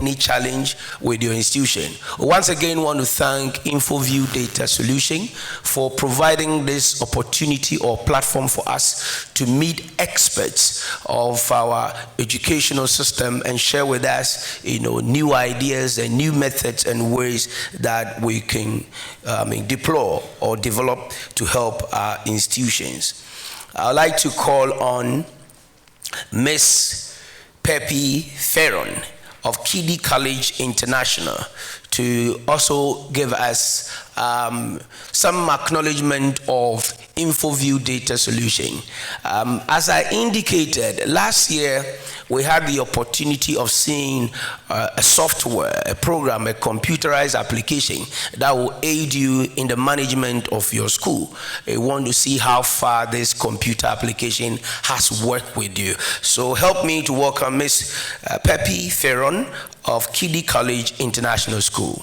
any challenge with your institution. Once again, want to thank InfoView Data Solution for providing this opportunity or platform for us to meet experts of our educational system and share with us, new ideas and new methods and ways that we can deploy or develop to help our institutions. I'd like to call on Miss Peppy Ferron of Kiddie Kollege International to also give us some acknowledgement of InfoView Data Solution. As I indicated, last year we had the opportunity of seeing a software, a program, a computerized application that will aid you in the management of your school. I want to see how far this computer application has worked with you. So help me to welcome Miss Peppy Ferron of Kiddie Kollege International School.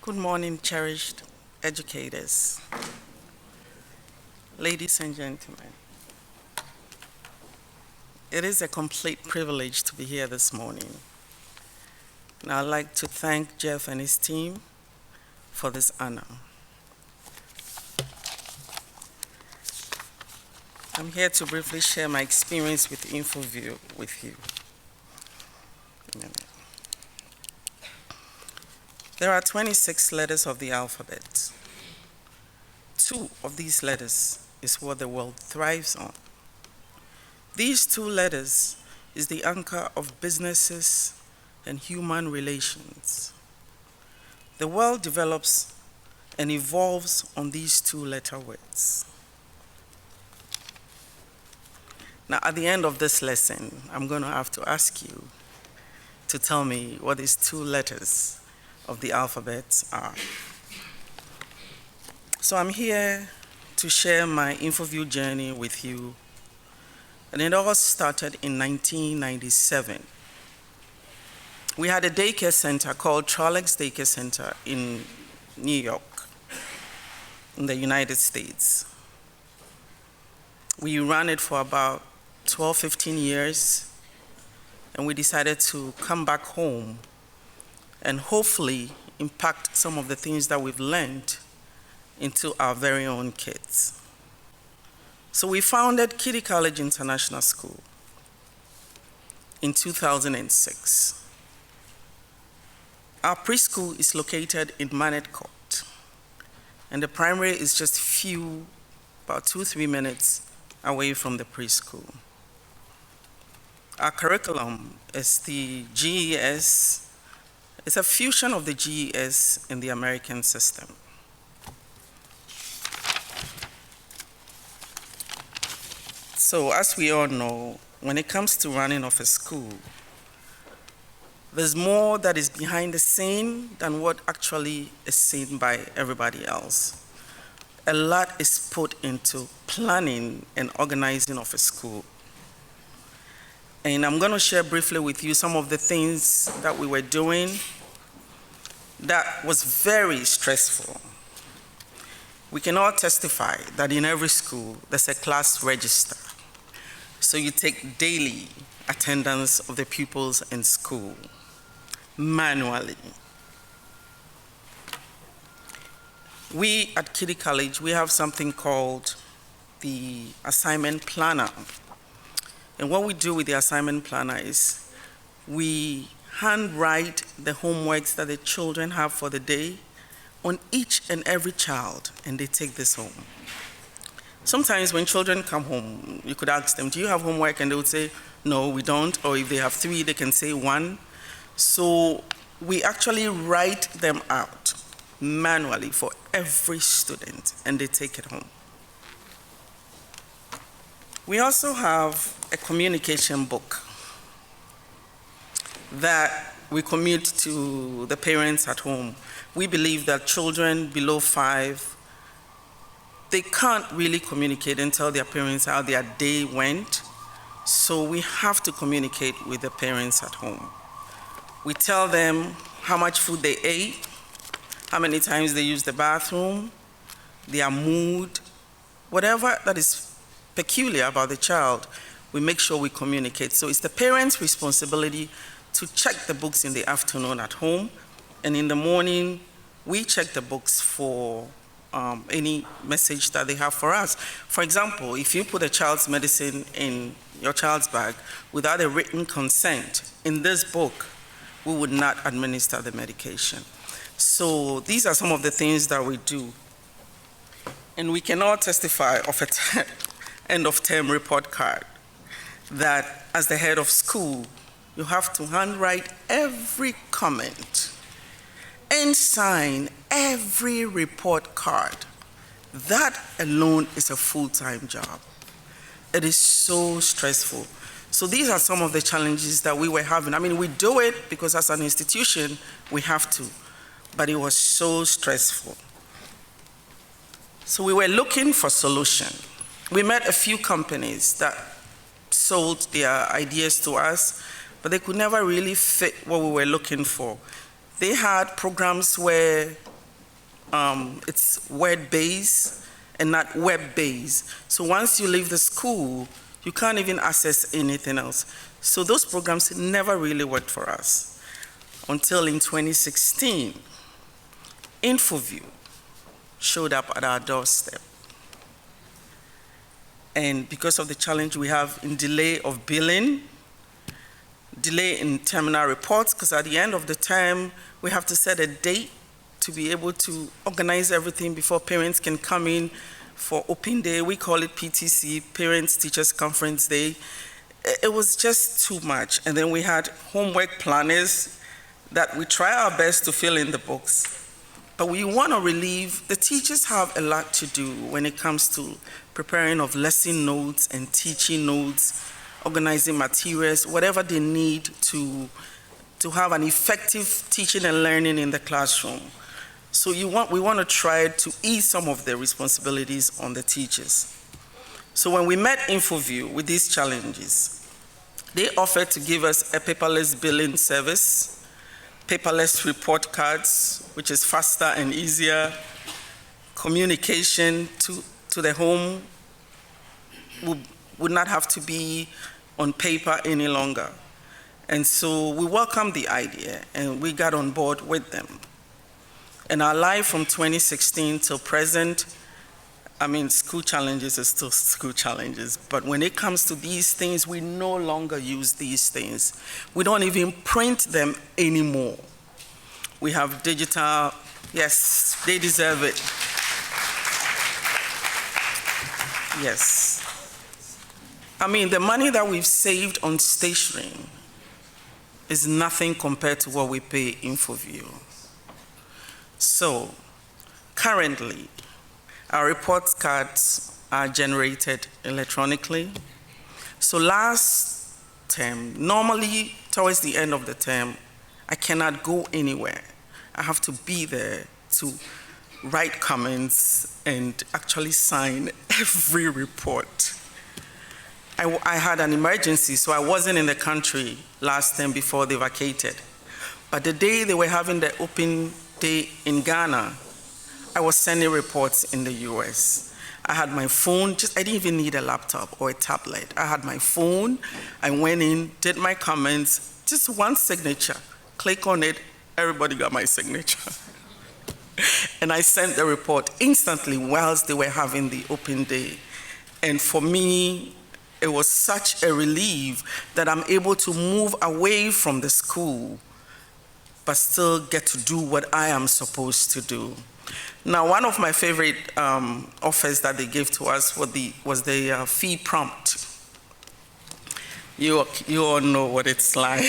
Good morning, cherished educators, ladies and gentlemen. It is a complete privilege to be here this morning. And I'd like to thank Jeff and his team for this honor. I'm here to briefly share my experience with InfoView with you. There are 26 letters of the alphabet. 2 of these letters is what the world thrives on. These 2 letters is the anchor of businesses and human relations. The world develops and evolves on these 2-letter words. Now, at the end of this lesson, I'm going to have to ask you to tell me what these 2 letters of the alphabet are. So I'm here to share my InfoView journey with you. And it all started in 1997. We had a daycare center called Trolex Daycare Center in New York, in the United States. We ran it for about 12, 15 years, and we decided to come back home and hopefully impact some of the things that we've learned into our very own kids. So we founded Kiddie Kollege International School in 2006. Our preschool is located in Manet Court, and the primary is just about 2-3 minutes away from the preschool. Our curriculum is the GES. It's a fusion of the GES and the American system. So as we all know, when it comes to running of a school, there's more that is behind the scene than what actually is seen by everybody else. A lot is put into planning and organizing of a school. And I'm going to share briefly with you some of the things that we were doing that was very stressful. We can all testify that in every school, there's a class register. So you take daily attendance of the pupils in school, manually. We at Kiddie Kollege, we have something called the assignment planner. And what we do with the assignment planner is we handwrite the homeworks that the children have for the day on each and every child, and they take this home. Sometimes when children come home, you could ask them, do you have homework? And they would say, no, we don't. Or if they have 3, they can say 1. So we actually write them out manually for every student, and they take it home. We also have a communication book that we commute to the parents at home. We believe that children below 5, they can't really communicate and tell their parents how their day went, so we have to communicate with the parents at home. We tell them how much food they ate, how many times they used the bathroom, their mood, whatever that is peculiar about the child, we make sure we communicate. So it's the parent's responsibility to check the books in the afternoon at home, and in the morning, we check the books for any message that they have for us. For example, if you put a child's medicine in your child's bag without a written consent, in this book, we would not administer the medication. So these are some of the things that we do. And we can all testify of an end-of-term report card that as the head of school, you have to handwrite every comment and sign every report card. That alone is a full-time job. It is so stressful. So these are some of the challenges that we were having. I mean, we do it because as an institution, we have to, but it was so stressful. So we were looking for solution. We met a few companies that sold their ideas to us, but they could never really fit what we were looking for. They had programs where it's word-based and not web-based. So once you leave the school, you can't even access anything else. So those programs never really worked for us until in 2016, InfoView showed up at our doorstep. And because of the challenge we have in delay of billing, delay in terminal reports, because at the end of the term, we have to set a date to be able to organize everything before parents can come in for open day. We call it PTC, Parents Teachers Conference Day. It was just too much. And then we had homework planners that we try our best to fill in the books. But we want to relieve, the teachers have a lot to do when it comes to preparing of lesson notes and teaching notes, organizing materials, whatever they need to have an effective teaching and learning in the classroom. So we want to try to ease some of the responsibilities on the teachers. So when we met InfoView with these challenges, they offered to give us a paperless billing service, paperless report cards, which is faster and easier, communication to the home would not have to be on paper any longer. And so we welcomed the idea and we got on board with them. And our life from 2016 till present, I mean, school challenges are still school challenges, but when it comes to these things, we no longer use these things. We don't even print them anymore. We have digital, yes, they deserve it. Yes. I mean, the money that we've saved on stationery is nothing compared to what we pay InfoView. So, currently, our report cards are generated electronically. So last term, normally towards the end of the term, I cannot go anywhere. I have to be there to write comments and actually sign every report. I had an emergency, so I wasn't in the country last term before they vacated. But the day they were having the open day in Ghana, I was sending reports in the US. I had my phone, I didn't even need a laptop or a tablet. I had my phone, I went in, did my comments, just one signature. Click on it, everybody got my signature. And I sent the report instantly whilst they were having the open day. And for me, it was such a relief that I'm able to move away from the school, but still get to do what I am supposed to do. Now, one of my favorite offers that they gave to us was the fee prompt. You all know what it's like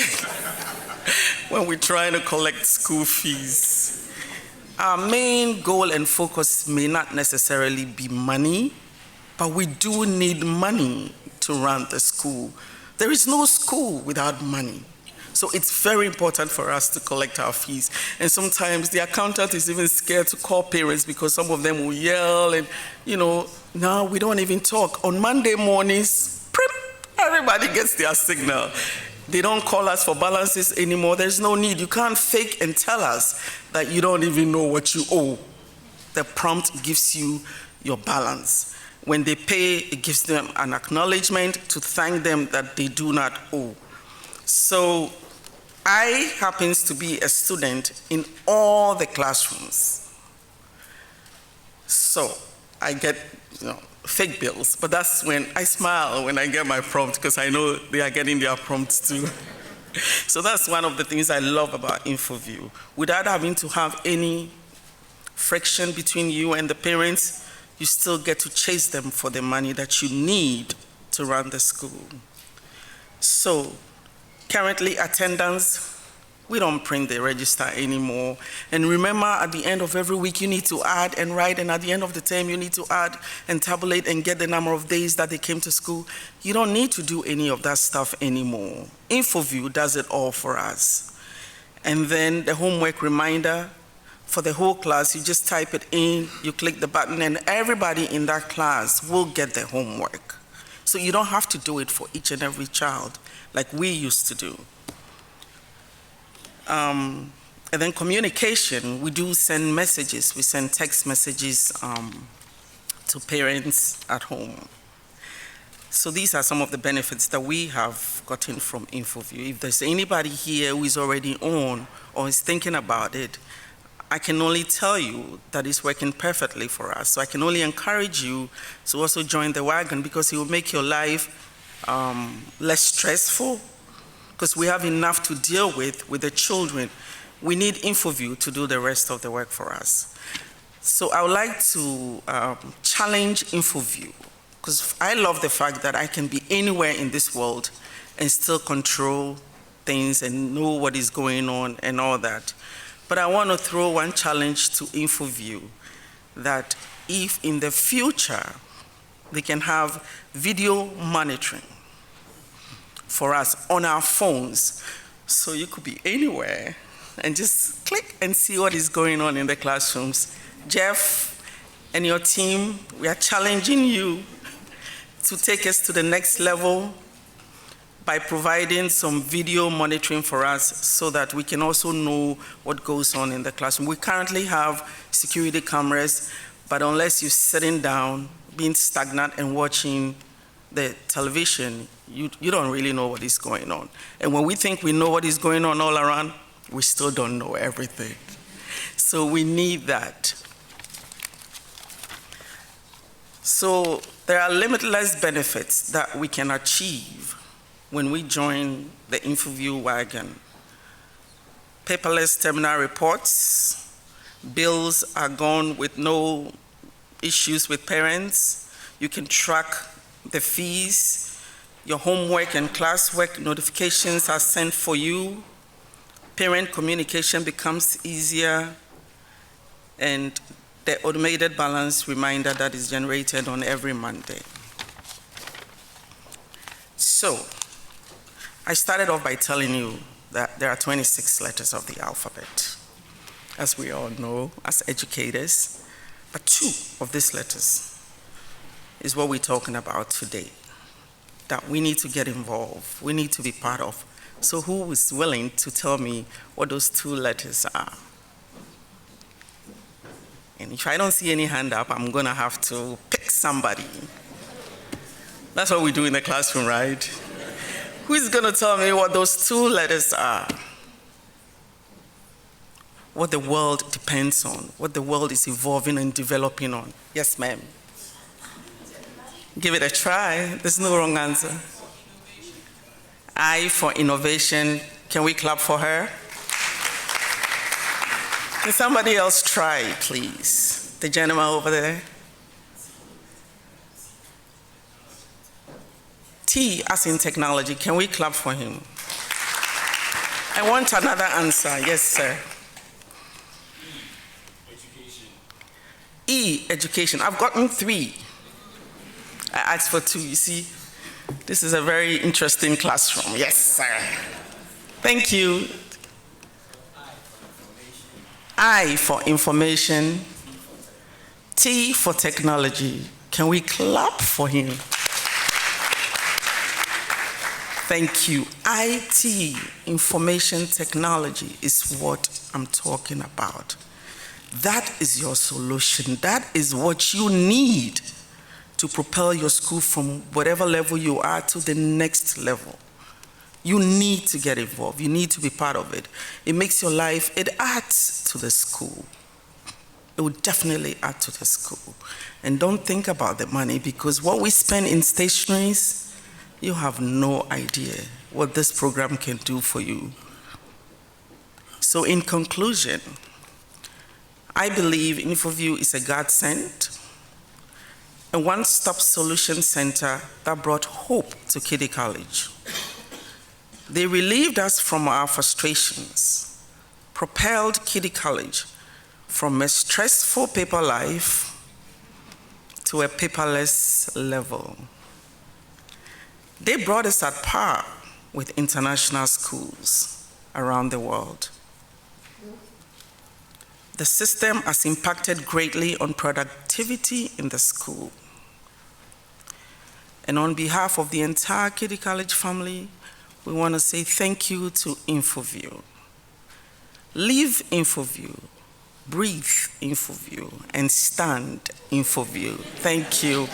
when we're trying to collect school fees. Our main goal and focus may not necessarily be money, but we do need money to run the school. There is no school without money. So it's very important for us to collect our fees. And sometimes the accountant is even scared to call parents because some of them will yell and, now we don't even talk. On Monday mornings, everybody gets their signal. They don't call us for balances anymore. There's no need. You can't fake and tell us that you don't even know what you owe. the prompt gives you your balance. When they pay, it gives them an acknowledgement to thank them that they do not owe. So I happens to be a student in all the classrooms. So I get, fake bills, but that's when I smile when I get my prompt, because I know they are getting their prompts too. So that's one of the things I love about InfoView. Without having to have any friction between you and the parents, you still get to chase them for the money that you need to run the school. So currently, attendance, we don't print the register anymore. And remember, at the end of every week, you need to add and write, and at the end of the term, you need to add and tabulate and get the number of days that they came to school. You don't need to do any of that stuff anymore. InfoView does it all for us. And then the homework reminder for the whole class, you just type it in, you click the button, and everybody in that class will get their homework. So you don't have to do it for each and every child like we used to do. And then communication, we do send messages. We send text messages to parents at home. So these are some of the benefits that we have gotten from InfoView. If there's anybody here who is already on or is thinking about it, I can only tell you that it's working perfectly for us. So I can only encourage you to also join the wagon, because it will make your life less stressful, because we have enough to deal with the children. We need InfoView to do the rest of the work for us. So I would like to challenge InfoView, because I love the fact that I can be anywhere in this world and still control things and know what is going on and all that. But I want to throw one challenge to InfoView, that if in the future they can have video monitoring for us on our phones, so you could be anywhere and just click and see what is going on in the classrooms. Jeff and your team, we are challenging you to take us to the next level by providing some video monitoring for us, so that we can also know what goes on in the classroom. We currently have security cameras, but unless you're sitting down, being stagnant and watching the television, you don't really know what is going on. And when we think we know what is going on all around, we still don't know everything. So we need that. So there are limitless benefits that we can achieve when we join the InfoView wagon. Paperless terminal reports, bills are gone with no issues with parents. You can track the fees. Your homework and classwork notifications are sent for you. Parent communication becomes easier, and the automated balance reminder that is generated on every Monday. So, I started off by telling you that there are 26 letters of the alphabet, as we all know as educators, but 2 of these letters is what we're talking about today, that we need to get involved, we need to be part of. So who is willing to tell me what those 2 letters are? And if I don't see any hand up, I'm gonna have to pick somebody. That's what we do in the classroom, right? Who is gonna tell me what those 2 letters are? What the world depends on, what the world is evolving and developing on. Yes, ma'am. Give it a try. There's no wrong answer. I for innovation. Can we clap for her? Can somebody else try, please? The gentleman over there. T as in technology. Can we clap for him? I want another answer. Yes, sir. Education. E, education. I've gotten 3. I asked for 2. You see, this is a very interesting classroom. Yes, sir. Thank you. I for information. T for technology. Can we clap for him? Thank you. IT, information technology, is what I'm talking about. That is your solution. That is what you need to propel your school from whatever level you are to the next level. You need to get involved. You need to be part of it. It makes your life, it adds to the school. It will definitely add to the school. And don't think about the money, because what we spend in stationaries, you have no idea what this program can do for you. So in conclusion, I believe InfoView is a godsend, a one-stop solution center that brought hope to Kiddie Kollege. They relieved us from our frustrations, propelled Kiddie Kollege from a stressful paper life to a paperless level. They brought us at par with international schools around the world. The system has impacted greatly on productivity in the school. And on behalf of the entire Kiddie Kollege family, we want to say thank you to InfoView. Live InfoView, breathe InfoView, and stand InfoView. Thank you.